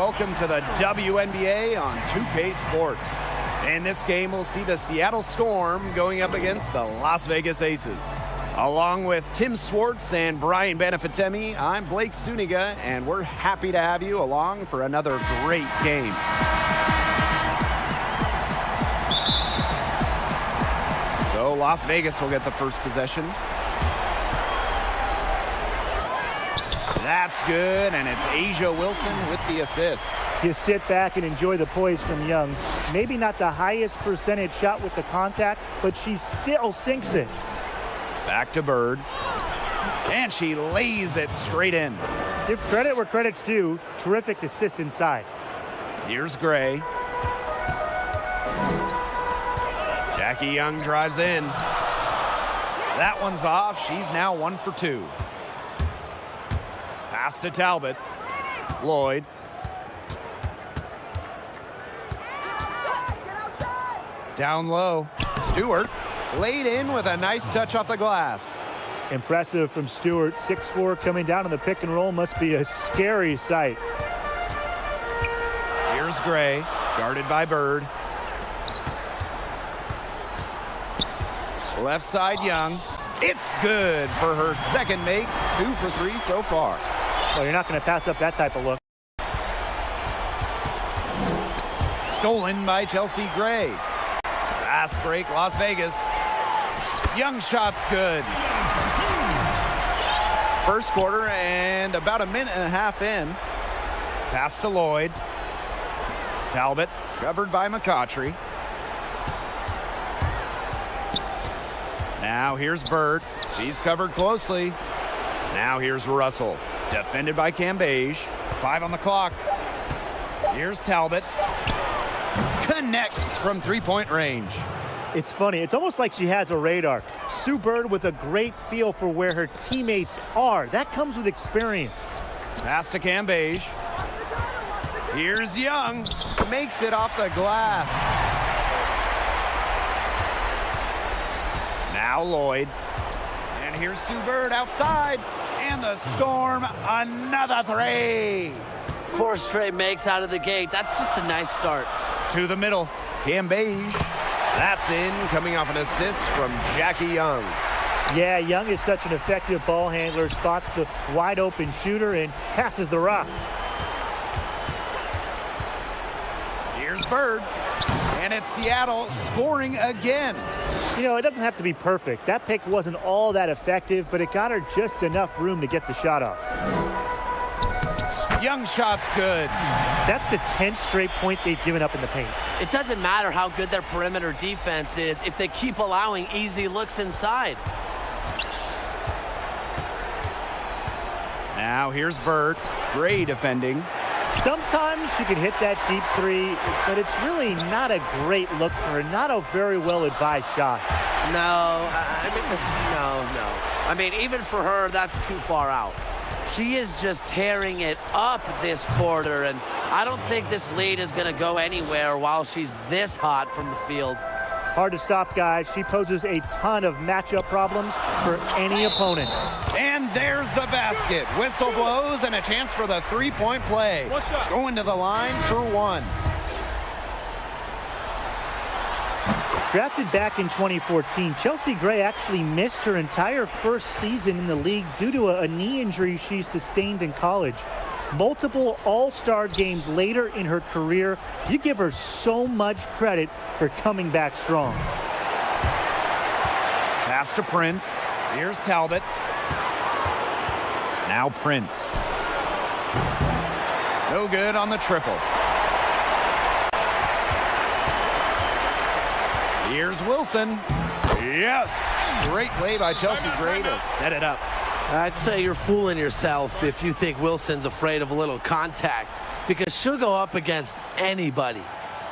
welcome to the WNBA on 2K Sports. In this game, we'll see the Seattle Storm going up against the Las Vegas Aces. Along with Tim Swartz and Brian Benefatemi, I'm Blake Suniga, and we're happy to have you along for another great game. So Las Vegas will get the first possession. That's good, and it's Asia Wilson with the assist. You sit back and enjoy the poise from Young. Maybe not the highest percentage shot with the contact, but she still sinks it. Back to Bird, and she lays it straight in. Give credit where credit's due. Terrific assist inside. Here's Gray. Jackie Young drives in. That one's off. She's now 1 for 2. Pass to Talbot. Lloyd. Down low. Stewart laid in with a nice touch off the glass. Impressive from Stewart. 6'4", coming down on the pick and roll must be a scary sight. Here's Gray, guarded by Bird. Left side, Young. It's good for her second make. 2 for 3 so far. Well, you're not going to pass up that type of look. Stolen by Chelsea Gray. Fast break, Las Vegas. Young shot's good. First quarter and about a minute and a half in. Pass to Lloyd. Talbot covered by McCautry. Now here's Bird. She's covered closely. Now here's Russell. Defended by Cambage. 5 on the clock. Here's Talbot. Connects from three-point range. It's funny. It's almost like she has a radar. Sue Bird with a great feel for where her teammates are. That comes with experience. Pass to Cambage. Here's Young. Makes it off the glass. Now Lloyd. And here's Sue Bird outside. And the Storm, another 3. 4 straight makes out of the gate. That's just a nice start. To the middle. Cambage. That's in, coming off an assist from Jackie Young. Yeah, Young is such an effective ball handler. Spots the wide open shooter and passes the rock. Here's Bird. And it's Seattle scoring again. You know, it doesn't have to be perfect. That pick wasn't all that effective, but it got her just enough room to get the shot off. Young shot's good. That's the 10th straight point they've given up in the paint. It doesn't matter how good their perimeter defense is if they keep allowing easy looks inside. Now here's Bird. Gray defending. Sometimes she can hit that deep 3, but it's really not a great look for her. Not a very well-advised shot. No. I mean, even for her, that's too far out. She is just tearing it up this quarter, and I don't think this lead is going to go anywhere while she's this hot from the field. Hard to stop, guys. She poses a ton of matchup problems for any opponent. And there's the basket. Whistle blows and a chance for the three-point play. Going to the line for 1. Drafted back in 2014, Chelsea Gray actually missed her entire first season in the league due to a knee injury she sustained in college. Multiple all-star games later in her career, you give her so much credit for coming back strong. Pass to Prince. Here's Talbot. Now Prince. No good on the triple. Here's Wilson. Yes! Great play by Chelsea Gray to set it up. I'd say you're fooling yourself if you think Wilson's afraid of a little contact, because she'll go up against anybody.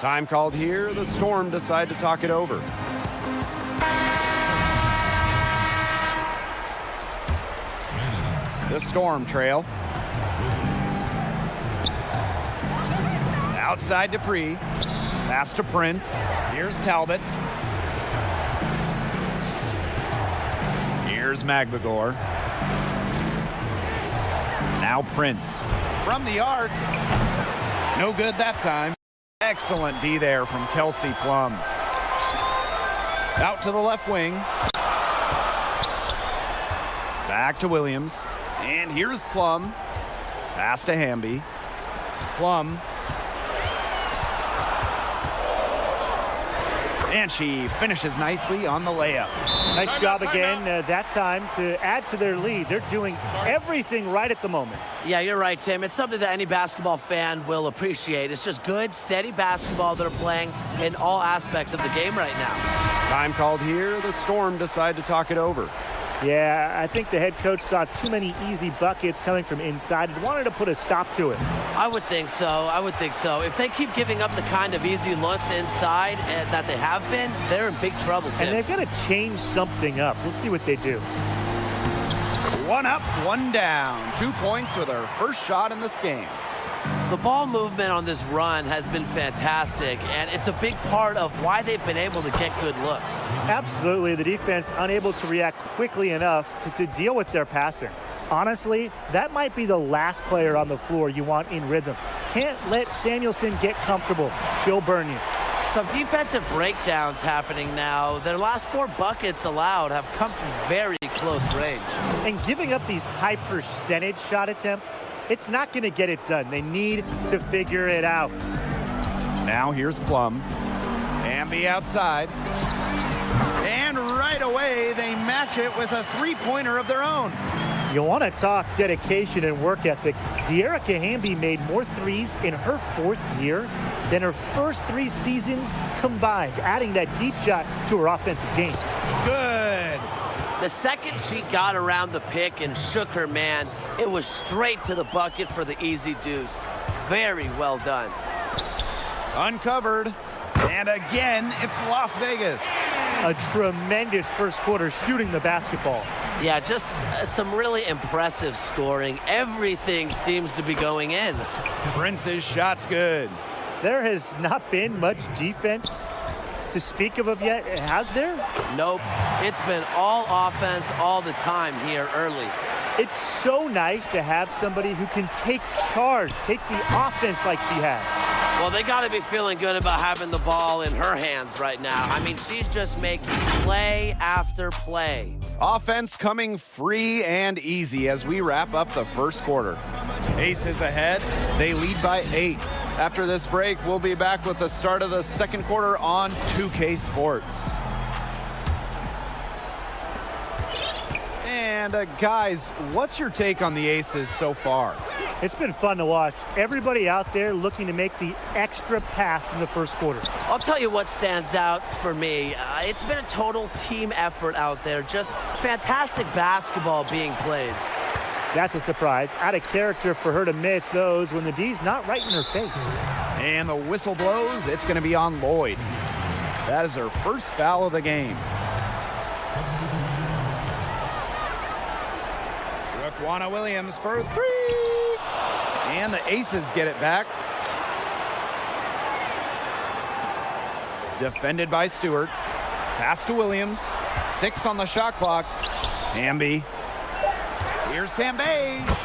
Time called here. The Storm decide to talk it over. The Storm trail. Outside Dupree. Pass to Prince. Here's Talbot. Here's Magbagor. Now Prince. From the arc. No good that time. Excellent D there from Kelsey Plum. Out to the left wing. Back to Williams. And here's Plum. Pass to Hamby. Plum. And she finishes nicely on the layup. Nice job again that time to add to their lead. They're doing everything right at the moment. Yeah, you're right, Tim. It's something that any basketball fan will appreciate. It's just good, steady basketball they're playing in all aspects of the game right now. Time called here. The Storm decide to talk it over. Yeah, I think the head coach saw too many easy buckets coming from inside and wanted to put a stop to it. I would think so. I would think so. If they keep giving up the kind of easy looks inside that they have been, they're in big trouble, Tim. And they've got to change something up. Let's see what they do. One up, one down. 2 points with her first shot in this game. The ball movement on this run has been fantastic, and it's a big part of why they've been able to get good looks. Absolutely. The defense unable to react quickly enough to deal with their passing. Honestly, that might be the last player on the floor you want in rhythm. Can't let Samuelson get comfortable. She'll burn you. Some defensive breakdowns happening now. Their last 4 buckets allowed have come from very close range. And giving up these high percentage shot attempts, it's not going to get it done. They need to figure it out. Now here's Plum. Hamby outside. And right away, they match it with a three-pointer of their own. You want to talk dedication and work ethic. De'Erica Hamby made more threes in her 4th year than her first 3 seasons combined, adding that deep shot to her offensive game. Good. The second she got around the pick and shook her man, it was straight to the bucket for the easy deuce. Very well done. Uncovered. And again, it's Las Vegas. A tremendous first quarter shooting the basketball. Yeah, just some really impressive scoring. Everything seems to be going in. Prince's shot's good. There has not been much defense to speak of yet, has there? Nope. It's been all offense all the time here early. It's so nice to have somebody who can take charge, take the offense like she has. Well, they got to be feeling good about having the ball in her hands right now. I mean, she's just making play after play. Offense coming free and easy as we wrap up the first quarter. Aces ahead. They lead by 8. After this break, we'll be back with the start of the second quarter on 2K Sports. And guys, what's your take on the Aces so far? It's been fun to watch. Everybody out there looking to make the extra pass in the first quarter. I'll tell you what stands out for me. It's been a total team effort out there. Just fantastic basketball being played. That's a surprise. Out of character for her to miss those when the D's not right in her face. And the whistle blows. It's going to be on Lloyd. That is her first foul of the game. Raquana Williams for 3. And the Aces get it back. Defended by Stewart. Pass to Williams. 6 on the shot clock. Hamby. Here's Cambage.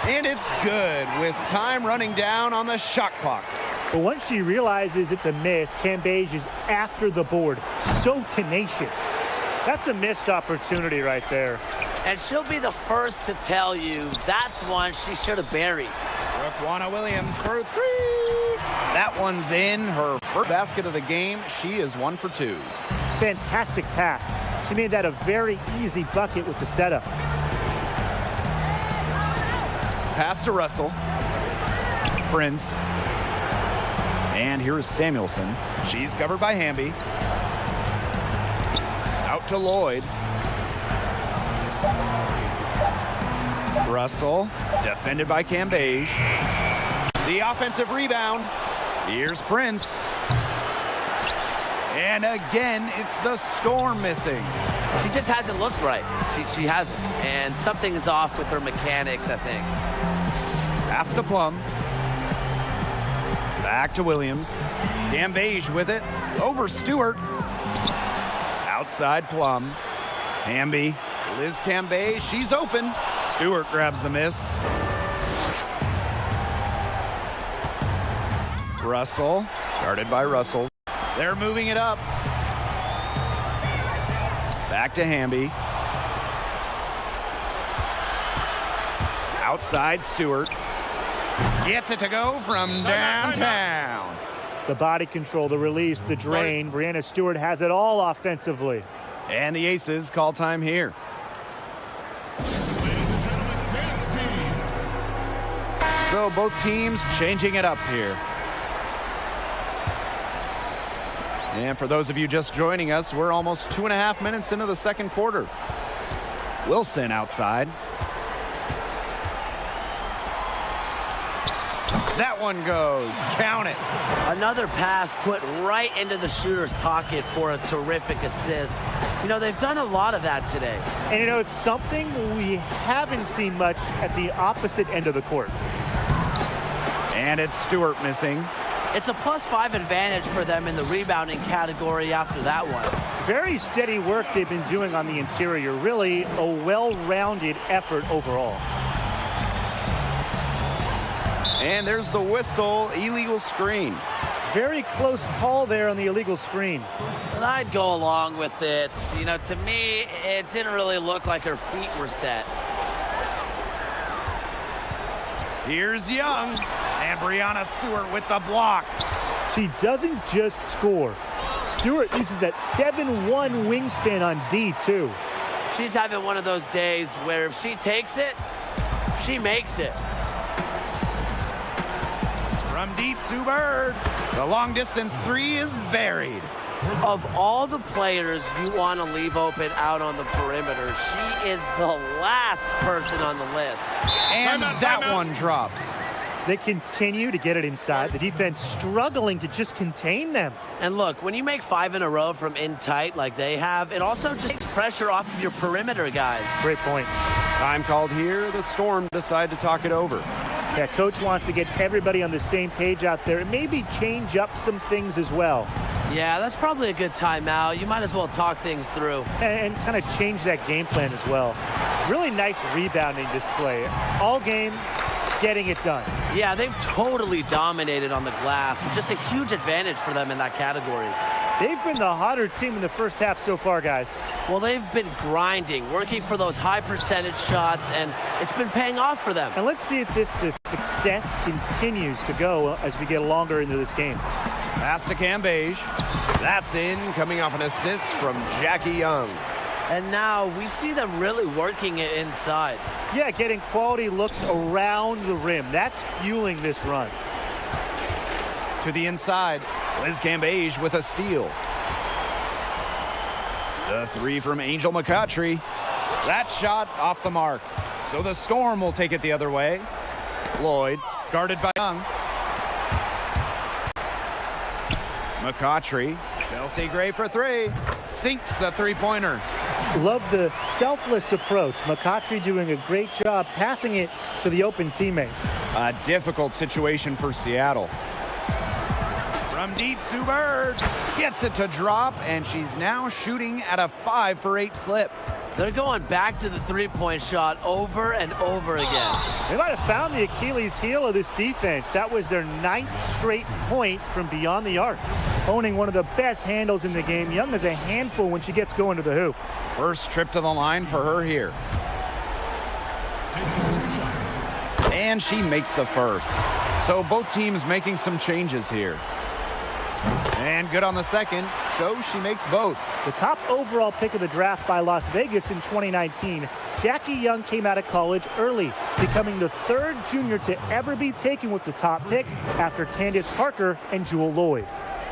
And it's good with time running down on the shot clock. But once she realizes it's a miss, Cambage is after the board. So tenacious. That's a missed opportunity right there. And she'll be the first to tell you that's one she should have buried. Raquana Williams for 3. That one's in. Her first basket of the game. She is 1 for 2. Fantastic pass. She made that a very easy bucket with the setup. Pass to Russell. Prince. And here's Samuelson. She's covered by Hamby. Out to Lloyd. Russell, defended by Cambage. The offensive rebound. Here's Prince. And again, it's the Storm missing. She just hasn't looked right. She hasn't. And something is off with her mechanics, I think. Pass to Plum. Back to Williams. Cambage with it. Over Stewart. Outside Plum. Hamby. Liz Cambage. She's open. Stewart grabs the miss. Russell, guarded by Russell. They're moving it up. Back to Hamby. Outside Stewart. Gets it to go from downtown. The body control, the release, the drain. Brianna Stewart has it all offensively. And the Aces call time here. So both teams changing it up here. And for those of you just joining us, we're almost 2.5 minutes into the second quarter. Wilson outside. That one goes. Count it. Another pass put right into the shooter's pocket for a terrific assist. You know, they've done a lot of that today. And, you know, it's something we haven't seen much at the opposite end of the court. And it's Stewart missing. It's a +5 advantage for them in the rebounding category after that one. Very steady work they've been doing on the interior. Really a well-rounded effort overall. And there's the whistle, illegal screen. Very close call there on the illegal screen. And I'd go along with it. You know, to me, it didn't really look like her feet were set. Here's Young, and Brianna Stewart with the block. She doesn't just score. Stewart uses that 7'1" wingspan on D, too. She's having one of those days where if she takes it, she makes it. From deep, Sue Bird. The long-distance three is buried. Of all the players you want to leave open out on the perimeter, she is the last person on the list. And that one drops. They continue to get it inside. The defense struggling to just contain them. And look, when you make 5 in a row from in tight like they have, it also just takes pressure off of your perimeter guys. Great point. Time called here. The Storm decide to talk it over. Yeah, coach wants to get everybody on the same page out there and maybe change up some things as well. Yeah, that's probably a good timeout. You might as well talk things through. And kind of change that game plan as well. Really nice rebounding display. All game, getting it done. Yeah, they've totally dominated on the glass. Just a huge advantage for them in that category. They've been the hotter team in the first half so far, guys. Well, they've been grinding, working for those high percentage shots, and it's been paying off for them. And let's see if this success continues to go as we get longer into this game. Pass to Cambage. That's in, coming off an assist from Jackie Young. And now we see them really working it inside. Yeah, getting quality looks around the rim. That's fueling this run. To the inside, Liz Cambage with a steal. The three from Angel McCutchery. That shot off the mark. So the Storm will take it the other way. Lloyd, guarded by Young. McCutchery. Chelsea Gray for three. Sinks the three-pointer. Love the selfless approach. McCutchery doing a great job passing it to the open teammate. A difficult situation for Seattle. From deep, Sue Bird gets it to drop, and she's now shooting at a 5 for 8 clip. They're going back to the three-point shot over and over again. They might have found the Achilles heel of this defense. That was their 9th straight point from beyond the arc. Owning one of the best handles in the game. Young is a handful when she gets going to the hoop. First trip to the line for her here. And she makes the first. So both teams making some changes here. And good on the second, so she makes both. The top overall pick of the draft by Las Vegas in 2019, Jackie Young came out of college early, becoming the 3rd junior to ever be taken with the top pick after Candace Parker and Jewel Lloyd.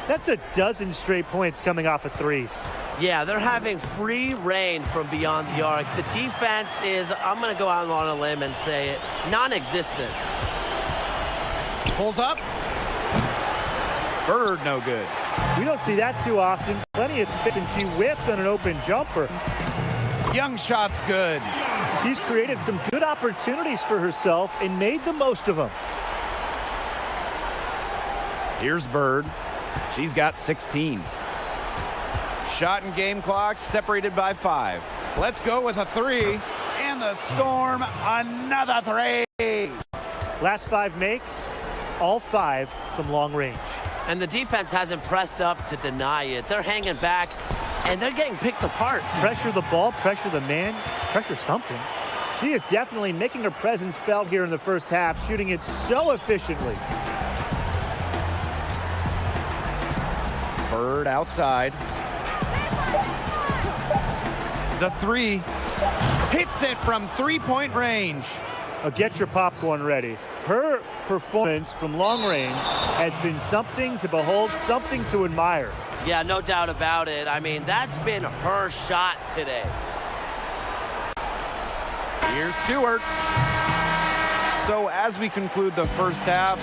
That's a dozen straight points coming off of threes. Yeah, they're having free reign from beyond the arc. The defense is, I'm going to go out on a limb and say it, non-existent. Pulls up. Bird no good. We don't see that too often. Plenty of spin, and she whips on an open jumper. Young shot's good. She's created some good opportunities for herself and made the most of them. Here's Bird. She's got 16. Shot and game clock separated by 5. Let's go with a 3. And the Storm, another 3. Last 5 makes. all 5 from long range. And the defense hasn't pressed up to deny it. They're hanging back, and they're getting picked apart. Pressure the ball, pressure the man, pressure something. She is definitely making her presence felt here in the first half, shooting it so efficiently. Bird outside. The 3. Hits it from 3-point range. Get your popcorn ready. Her performance from long range has been something to behold, something to admire. Yeah, no doubt about it. I mean, that's been her shot today. Here's Stewart. So as we conclude the first half,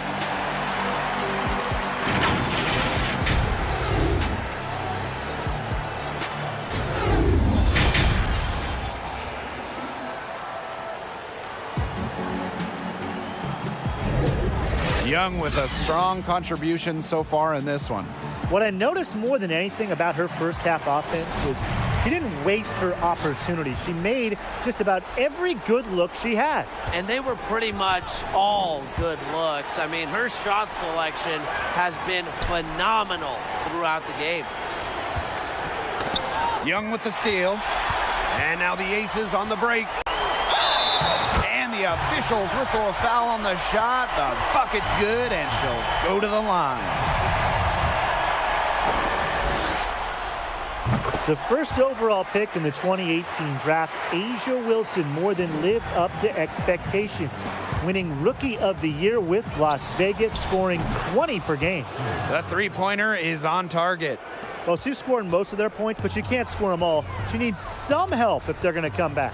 Young with a strong contribution so far in this one. What I noticed more than anything about her first half offense was she didn't waste her opportunity. She made just about every good look she had. And they were pretty much all good looks. I mean, her shot selection has been phenomenal throughout the game. Young with the steal. And now the Aces on the break. And the officials whistle a foul on the shot. The bucket's good, and she'll go to the line. The first overall pick in the 2018 draft, Asia Wilson more than lived up to expectations, winning Rookie of the Year with Las Vegas, scoring 20 per game. The three-pointer is on target. Well, she's scoring most of their points, but she can't score them all. She needs some help if they're going to come back.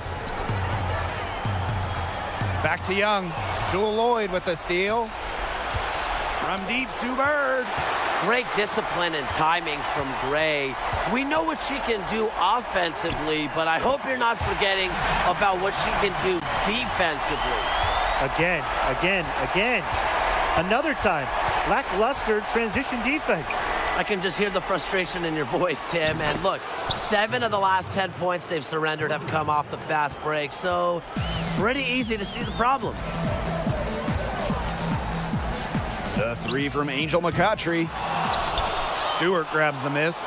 Back to Young. Jewel Lloyd with the steal. From deep, Sue Bird. Great discipline and timing from Gray. We know what she can do offensively, but I hope you're not forgetting about what she can do defensively. Again. Another time. Lackluster transition defense. I can just hear the frustration in your voice, Tim. And look, 7 of the last 10 points they've surrendered have come off the fast break, so pretty easy to see the problem. The 3 from Angel McCoughtry. Stewart grabs the miss.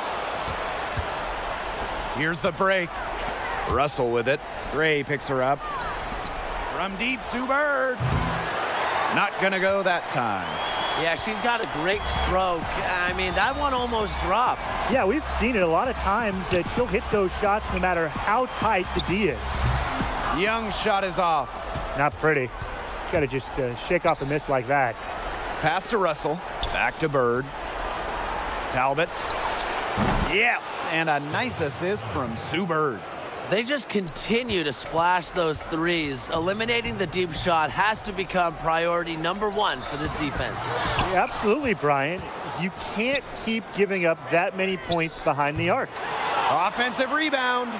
Here's the break. Russell with it. Gray picks her up. From deep, Sue Bird. Not gonna go that time. Yeah, she's got a great stroke. I mean, that one almost dropped. Yeah, we've seen it a lot of times that she'll hit those shots no matter how tight the D is. Young's shot is off. Not pretty. Got to just shake off a miss like that. Pass to Russell. Back to Bird. Talbot. Yes, and a nice assist from Sue Bird. They just continue to splash those threes. Eliminating the deep shot has to become priority number 1 for this defense. Yeah, absolutely, Brian. You can't keep giving up that many points behind the arc. Offensive rebound.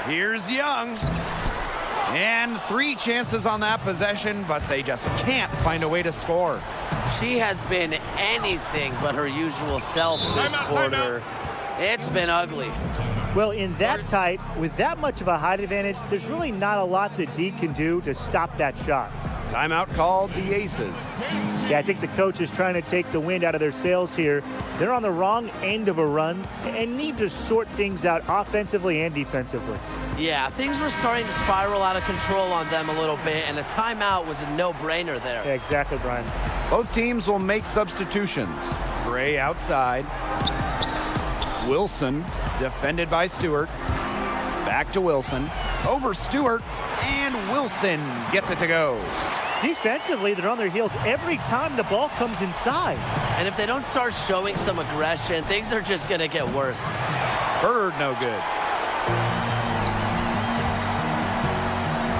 Here's Young. And 3 chances on that possession, but they just can't find a way to score. She has been anything but her usual self this quarter. It's been ugly. Well, in that tight, with that much of a height advantage, there's really not a lot that D can do to stop that shot. Timeout called the Aces. Yeah, I think the coach is trying to take the wind out of their sails here. They're on the wrong end of a run and need to sort things out offensively and defensively. Yeah, things were starting to spiral out of control on them a little bit, and a timeout was a no-brainer there. Yeah, exactly, Brian. Both teams will make substitutions. Gray outside. Wilson, defended by Stewart. Back to Wilson. Over Stewart, and Wilson gets it to go. Defensively, they're on their heels every time the ball comes inside. And if they don't start showing some aggression, things are just going to get worse. Bird no good.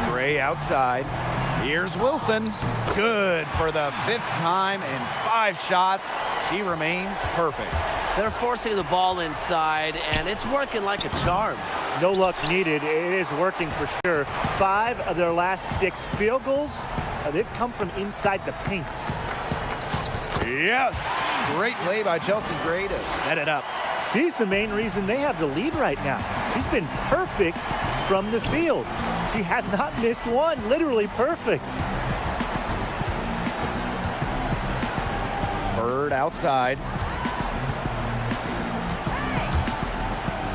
Gray outside. Here's Wilson. Good for the 5th time in 5 shots. She remains perfect. They're forcing the ball inside, and it's working like a charm. No luck needed. It is working for sure. 5 of their last 6 field goals, they've come from inside the paint. Yes. Great play by Chelsea Gray to set it up. She's the main reason they have the lead right now. She's been perfect from the field. She has not missed one. Literally perfect. Bird outside.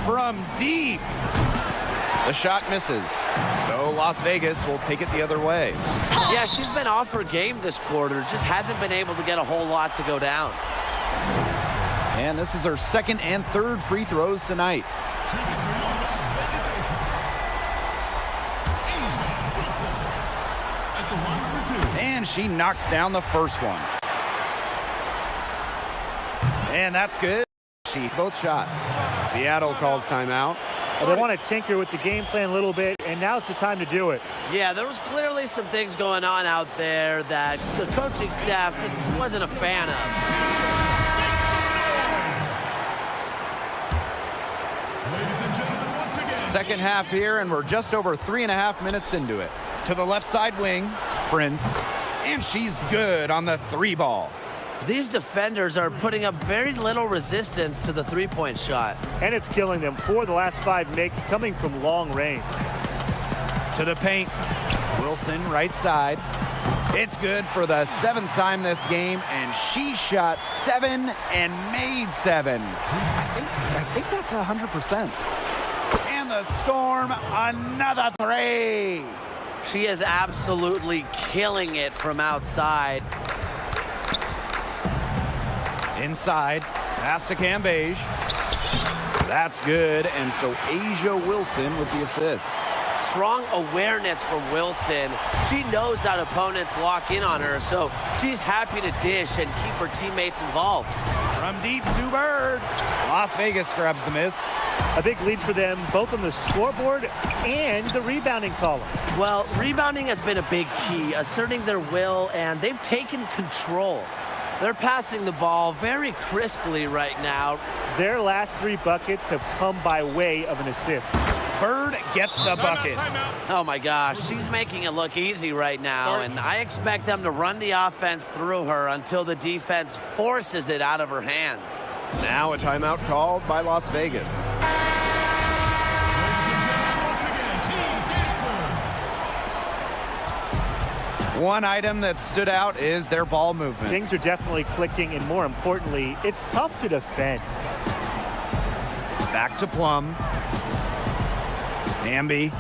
From deep. The shot misses. So Las Vegas will take it the other way. Yeah, she's been off her game this quarter. Just hasn't been able to get a whole lot to go down. And this is her second and third free throws tonight. And she knocks down the first one. And that's good. She's both shots. Seattle calls timeout. They want to tinker with the game plan a little bit, and now's the time to do it. Yeah, there was clearly some things going on out there that the coaching staff just wasn't a fan of. Second half here, and we're just over 3.5 minutes into it. To the left side wing, Prince, and she's good on the three ball. These defenders are putting up very little resistance to the three-point shot. And it's killing them. 4 of the last 5 makes coming from long range. To the paint, Wilson right side. It's good for the 7th time this game, and she shot 7 and made 7. I think that's 100%. And the Storm, another 3. She is absolutely killing it from outside. Inside, pass to Cambage. That's good, and so Asia Wilson with the assist. Strong awareness from Wilson. She knows that opponents lock in on her, so she's happy to dish and keep her teammates involved. From deep, Sue Bird. Las Vegas grabs the miss. A big lead for them, both on the scoreboard and the rebounding column. Well, rebounding has been a big key, asserting their will, and they've taken control. They're passing the ball very crisply right now. Their last 3 buckets have come by way of an assist. Bird gets the bucket. Oh my gosh, she's making it look easy right now, and I expect them to run the offense through her until the defense forces it out of her hands. Now a timeout called by Las Vegas. One item that stood out is their ball movement. Things are definitely clicking, and more importantly, it's tough to defend. Back to Plum. Amby.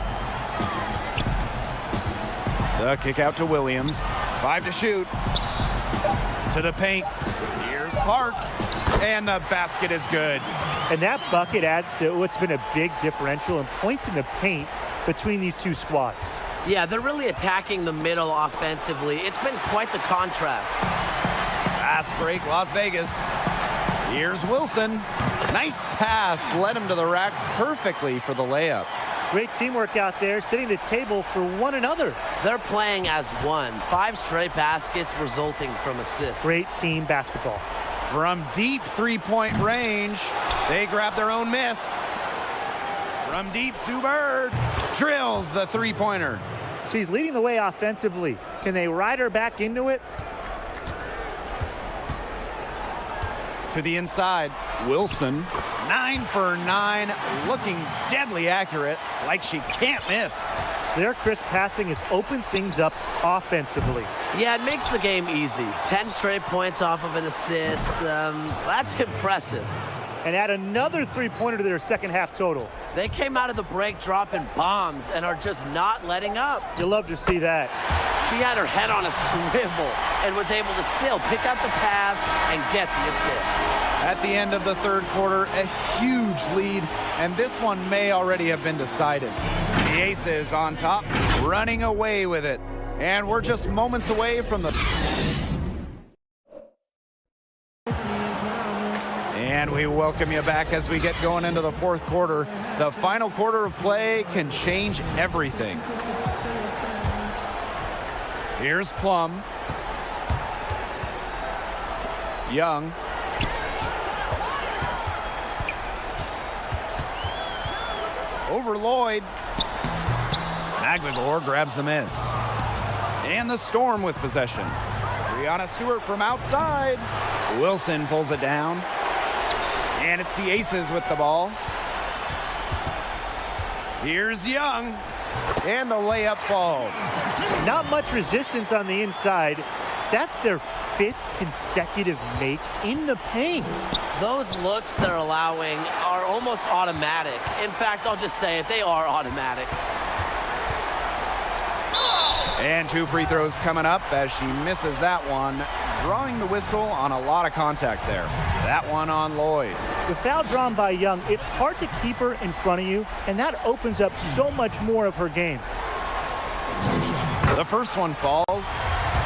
The kick out to Williams. 5 to shoot. To the paint. Here's Park. And the basket is good. And that bucket adds to what's been a big differential in points in the paint between these two squads. Yeah, they're really attacking the middle offensively. It's been quite the contrast. Fast break, Las Vegas. Here's Wilson. Nice pass. Led him to the rack perfectly for the layup. Great teamwork out there, setting the table for one another. They're playing as one. 5 straight baskets resulting from assists. Great team basketball. From deep three-point range, they grab their own miss. From deep, Sue Bird drills the three-pointer. She's leading the way offensively. Can they ride her back into it? To the inside, Wilson, 9 for 9, looking deadly accurate, like she can't miss. Their crisp passing has opened things up offensively. Yeah, it makes the game easy. 10 straight points off of an assist. That's impressive. And add another three-pointer to their second half total. They came out of the break dropping bombs and are just not letting up. You'll love to see that. She had her head on a swivel and was able to still pick up the pass and get the assist. At the end of the third quarter, a huge lead, and this one may already have been decided. The Aces on top, running away with it. And we're just moments away from the... And we welcome you back as we get going into the fourth quarter. The final quarter of play can change everything. Here's Plum. Young. Over Lloyd. Magligore grabs the miss. And the Storm with possession. Brianna Stewart from outside. Wilson pulls it down. And it's the Aces with the ball. Here's Young. And the layup falls. Not much resistance on the inside. That's their 5th consecutive make in the paint. Those looks they're allowing are almost automatic. In fact, I'll just say it, they are automatic. And 2 free throws coming up as she misses that one, drawing the whistle on a lot of contact there. That one on Lloyd. The foul drawn by Young, it's hard to keep her in front of you, and that opens up so much more of her game. The first one falls.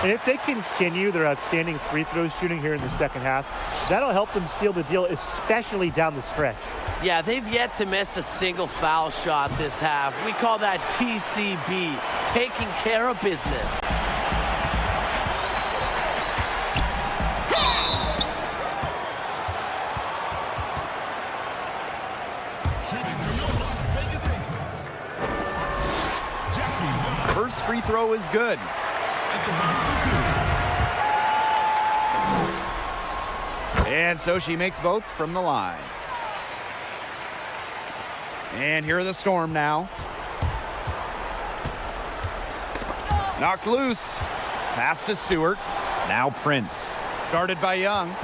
And if they continue their outstanding free throw shooting here in the second half, that'll help them seal the deal, especially down the stretch. Yeah, they've yet to miss a single foul shot this half. We call that TCB, taking care of business. First free throw is good. And so she makes both from the line. And here are the Storm now. Knocked loose. Pass to Stewart. Now Prince. Guarded by Young.